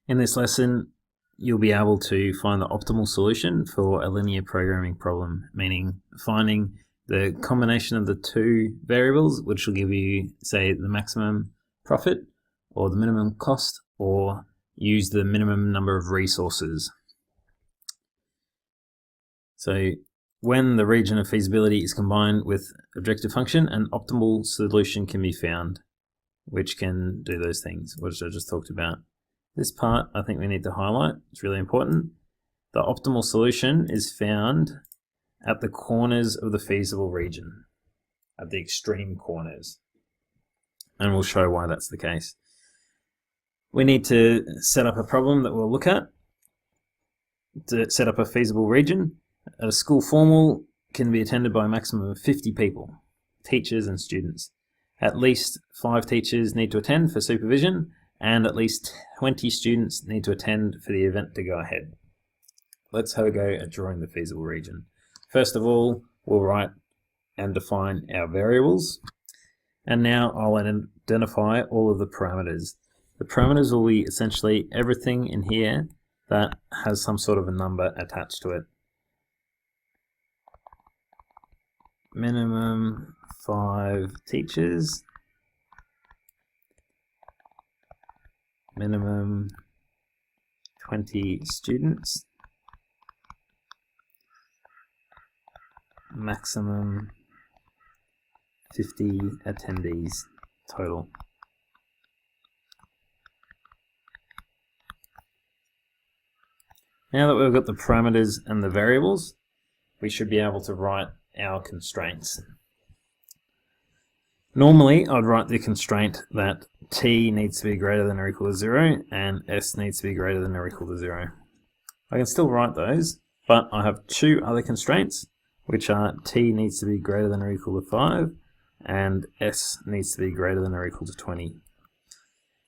In this lesson, you'll be able to find the optimal solution for a linear programming problem, meaning finding the combination of the two variables, which will give you, say, the maximum profit or the minimum cost, or use the minimum number of resources. So when the region of feasibility is combined with objective function, an optimal solution can be found, which can do those things, which I just talked about. This part I think we need to highlight. It's really important. The optimal solution is found at the corners of the feasible region, at the extreme corners. And we'll show why that's the case. We need to set up a problem that we'll look at to set up a feasible region. At a school formal can be attended by a maximum of 50 people, teachers and students. At least 5 teachers need to attend for supervision, and at least 20 students need to attend for the event to go ahead. Let's have a go at drawing the feasible region. First of all, we'll write and define our variables. And now I'll identify all of the parameters. The parameters will be essentially everything in here that has some sort of a number attached to it. Minimum 5 teachers. Minimum 20 students. Maximum 50 attendees total. Now that we've got the parameters and the variables, we should be able to write our constraints. Normally, I'd write the constraint that t needs to be greater than or equal to 0 and s needs to be greater than or equal to 0. I can still write those, but I have 2 other constraints, which are t needs to be greater than or equal to 5 and s needs to be greater than or equal to 20.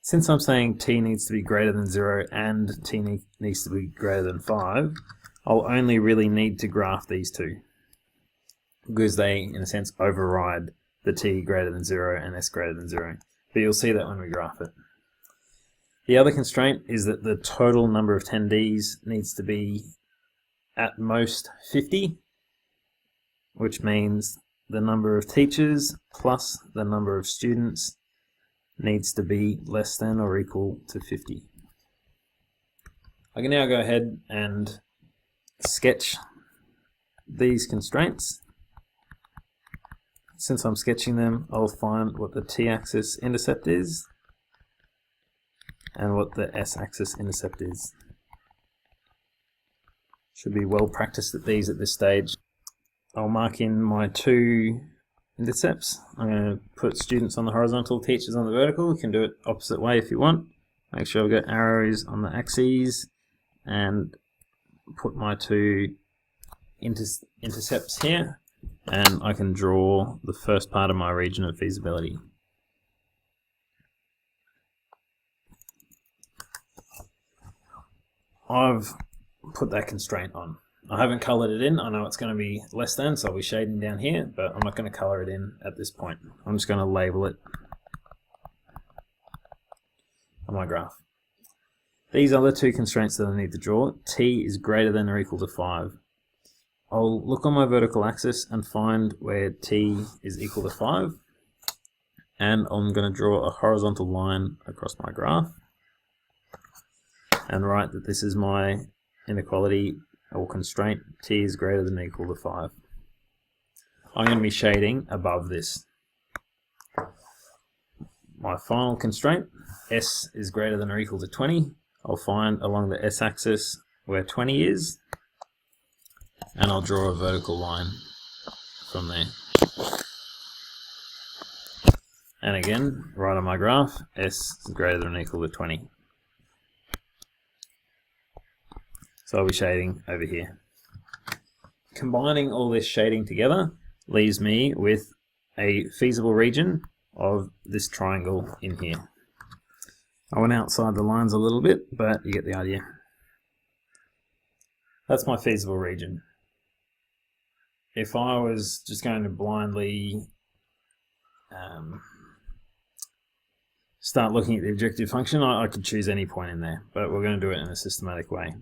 Since I'm saying t needs to be greater than 0 and t needs to be greater than 5, I'll only really need to graph these two, because they, in a sense, override the t greater than 0 and s greater than 0. But you'll see that when we graph it. The other constraint is that the total number of attendees needs to be at most 50, which means the number of teachers plus the number of students needs to be less than or equal to 50. I can now go ahead and sketch these constraints. Since I'm sketching them, I'll find what the t-axis intercept is and what the s-axis intercept is. Should be well practiced at these at this stage. I'll mark in my 2 intercepts. I'm going to put students on the horizontal, teachers on the vertical. You can do it opposite way if you want. Make sure I've got arrows on the axes and put my 2 intercepts here. And I can draw the first part of my region of feasibility. I've put that constraint on. I haven't colored it in. I know it's going to be less than, so I'll be shading down here, but I'm not going to color it in at this point. I'm just going to label it on my graph. These are the 2 constraints that I need to draw. T is greater than or equal to 5. I'll look on my vertical axis and find where t is equal to 5, and I'm going to draw a horizontal line across my graph and write that this is my inequality or constraint, t is greater than or equal to 5. I'm going to be shading above this. My final constraint, s is greater than or equal to 20. I'll find along the s-axis where 20 is, and I'll draw a vertical line from there. And again, right on my graph, s is greater than or equal to 20. So I'll be shading over here. Combining all this shading together leaves me with a feasible region of this triangle in here. I went outside the lines a little bit, but you get the idea. That's my feasible region. If I was just going to blindly start looking at the objective function, I could choose any point in there, but we're going to do it in a systematic way.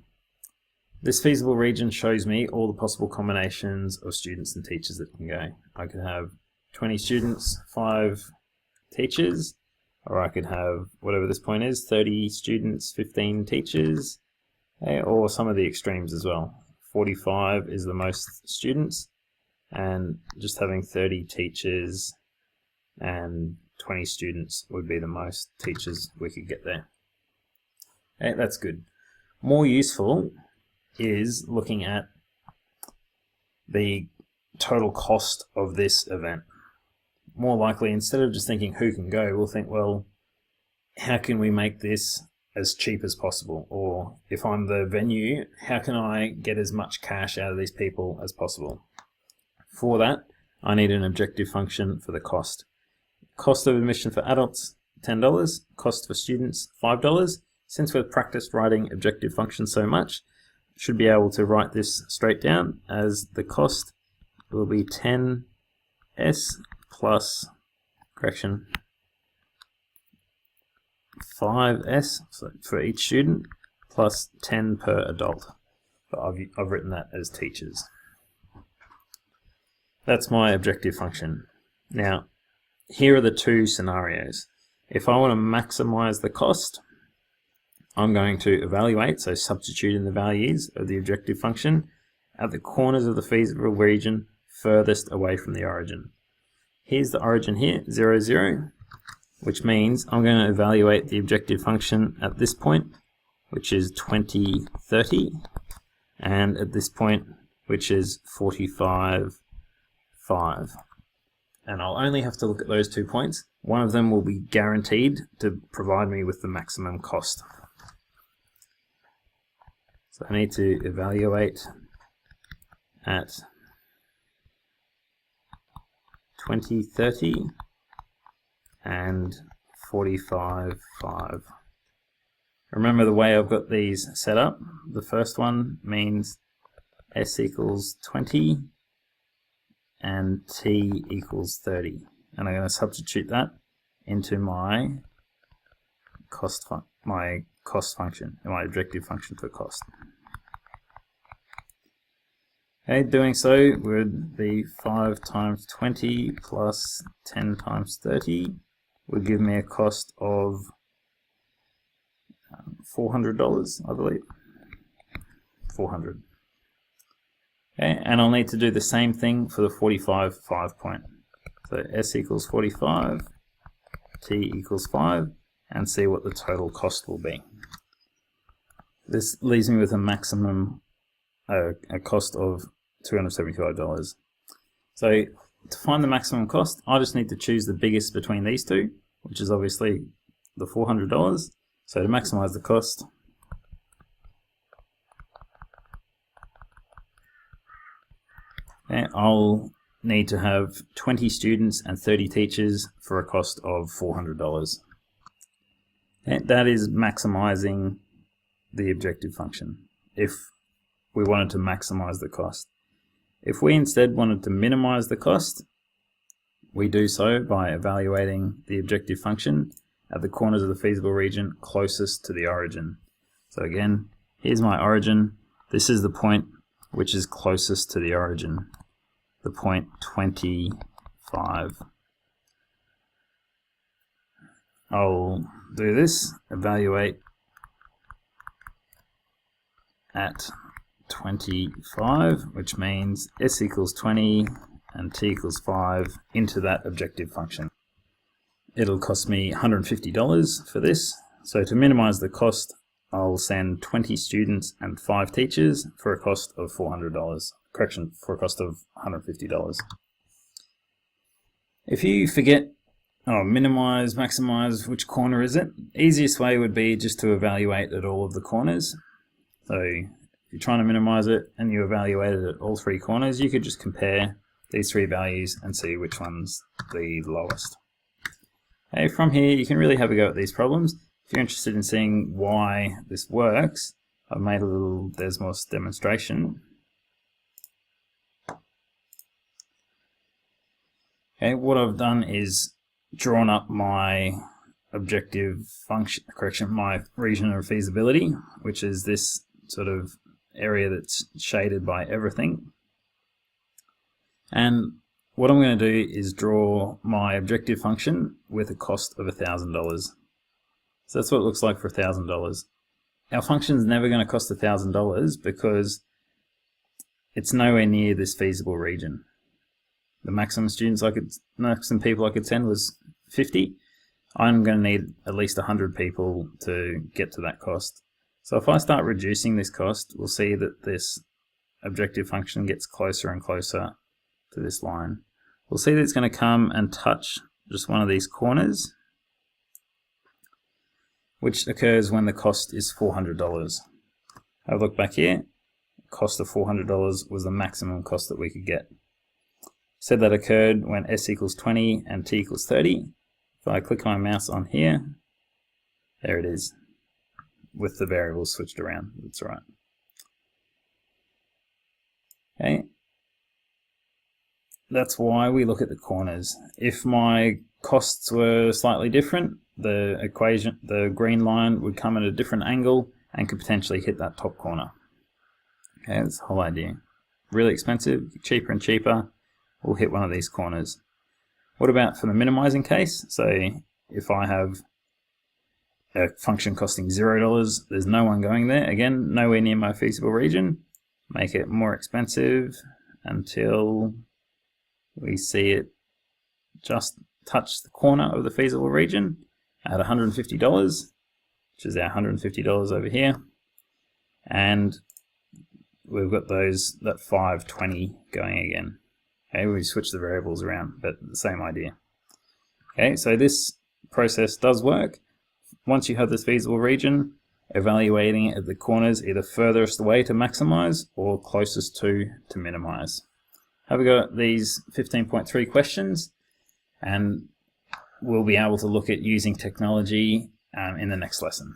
This feasible region shows me all the possible combinations of students and teachers that can go. I could have 20 students, 5 teachers, or I could have, whatever this point is, 30 students, 15 teachers, or some of the extremes as well. 45 is the most students, and just having 30 teachers and 20 students would be the most teachers we could get there. Okay, that's good. More useful is looking at the total cost of this event. More likely, instead of just thinking who can go, we'll think, well, how can we make this as cheap as possible? Or if I'm the venue, how can I get as much cash out of these people as possible? For that, I need an objective function for the cost. Cost of admission for adults, $10. Cost for students, $5. Since we've practiced writing objective functions so much, should be able to write this straight down as the cost will be 10s plus, correction, 5s, so for each student, plus 10 per adult. But I've written that as teachers. That's my objective function. Now, here are the two scenarios. If I want to maximize the cost, I'm going to evaluate, so substitute in the values of the objective function at the corners of the feasible region furthest away from the origin. Here's the origin here, 0, 0, which means I'm going to evaluate the objective function at this point, which is 20, 30, and at this point, which is 45, 5. And I'll only have to look at those 2 points. One of them will be guaranteed to provide me with the maximum cost. So I need to evaluate at 20, 30 and 45, 5. Remember the way I've got these set up. The first one means S equals 20 and T equals 30. And I'm going to substitute that into my cost function, my objective function for cost. Okay, doing so would be 5 times 20 plus 10 times 30 would give me a cost of $400, I believe. 400. Okay, and I'll need to do the same thing for the 45, 5 point. So S equals 45, T equals 5, and see what the total cost will be. This leaves me with a maximum a cost of $275. So to find the maximum cost, I just need to choose the biggest between these two, which is obviously the $400. So to maximize the cost, I'll need to have 20 students and 30 teachers for a cost of $400. And that is maximizing the objective function if we wanted to maximize the cost. If we instead wanted to minimize the cost, we do so by evaluating the objective function at the corners of the feasible region closest to the origin. So again, here's my origin. This is the point which is closest to the origin, the point 25. I'll do this, evaluate at 25, which means S equals 20 and T equals 5 into that objective function. It'll cost me $150 for this. So to minimize the cost, I'll send 20 students and 5 teachers for a cost of $400. Correction, for a cost of $150. If you forget, minimize, maximize, which corner is it? Easiest way would be just to evaluate at all of the corners. So if you're trying to minimize it and you evaluate it at all 3 corners, you could just compare these 3 values and see which one's the lowest. Okay, from here, you can really have a go at these problems. If you're interested in seeing why this works, I've made a little Desmos demonstration. Okay, what I've done is drawn up my objective function, my region of feasibility, which is this sort of area that's shaded by everything. And what I'm going to do is draw my objective function with a cost of $1,000. So that's what it looks like for $1,000. Our function is never going to cost $1,000 because it's nowhere near this feasible region. The maximum people I could send was 50. I'm going to need at least 100 people to get to that cost. So if I start reducing this cost, we'll see that this objective function gets closer and closer to this line. We'll see that it's going to come and touch just one of these corners, which occurs when the cost is $400. Have a look back here. Cost of $400 was the maximum cost that we could get. Said that occurred when s equals 20 and t equals 30. If I click my mouse on here, there it is, with the variables switched around. That's right. Okay. That's why we look at the corners. If my costs were slightly different, the green line would come at a different angle and could potentially hit that top corner. Okay, that's the whole idea. Really expensive, cheaper and cheaper, we'll hit one of these corners. What about for the minimizing case? So if I have a function costing $0, there's no one going there. Again, nowhere near my feasible region. Make it more expensive until we see it just touch the corner of the feasible region at $150, which is our $150 over here. And we've got that 520 going again. Okay, we switch the variables around, but the same idea. Okay, so this process does work. Once you have this feasible region, evaluating it at the corners either furthest away to maximize or closest to minimize. Have we got these 15.3 questions, and we'll be able to look at using technology in the next lesson.